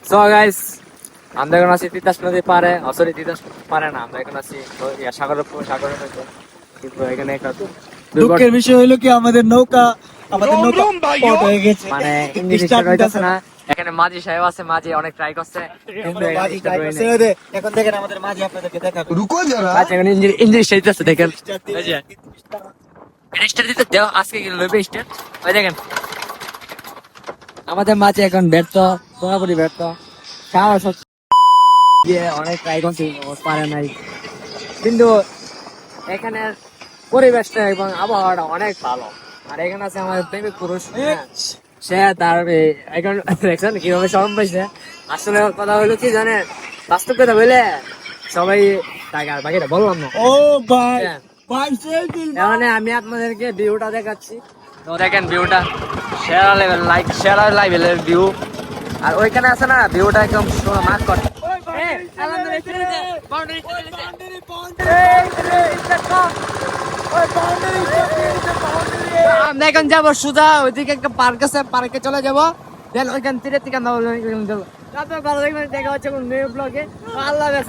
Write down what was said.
So guys, আমরা এখন আছি তিতাস নদী পারে, সরি তিতাস পারে না, আমরা এখন আছি সাগরের মধ্যে। কিন্তু এখানে একটা দুঃখের বিষয় হলো কি আমাদের নৌকা পট হয়ে গেছে। মানে ইঞ্জিন স্টার্ট হইতাছে না। এখানে মাঝি সাহেব আছে, মাঝি অনেক ট্রাই করছে কিন্তু এখানে start হয়নি। এখন দেখেন আমাদের মাঝে আপনাদেরকে দেখাবো। रुको जरा। আচ্ছা, এখন ইঞ্জিন স্টার্ট হইতাছে, দেখেন এই যে স্টার্ট দিতে দেও, আজকে কি লইবে স্টার্ট। ওই দেখেন আমাদের মাঝে এখন ব্যর্থ, পুরোপুরি ব্যর্থ। সাহস দিয়ে অনেক ট্রাই করছে, পারে নাই। কিন্তু এখানের পরিবেশটা এবং আবহাওয়াটা অনেক ভালো। আর এখানে আছে আমাদের প্রেমিক পুরুষ, হ্যাঁ। সে তার এখন দেখছেন কিভাবে শরম পাইছে। আসলে কথা হলো কি জানেন, বাস্তব কথা বলে সবাই টাকার বাকিটা বললাম না। ও ভাই হ্যাঁ। ভাই মানে আমি আপনাদেরকে ভিউটা দেখাচ্ছি, তো দেখেন ভিউটা সেরা লেভেল, লাইক সেরা লেভেলের ভিউ। আর ওইখানে আছে না, ভিউটা একদম মার্ক করে। আমরা এখন যাবো সোজা ওইদিকে একটা পার্ক আছে, পার্কে চলে যাবো। দেন ওইখান থেকে আমরা যাবো। ভালো দেখবেন, দেখা হচ্ছে কোন নিউ ব্লগে। আল্লাহ হাফেজ।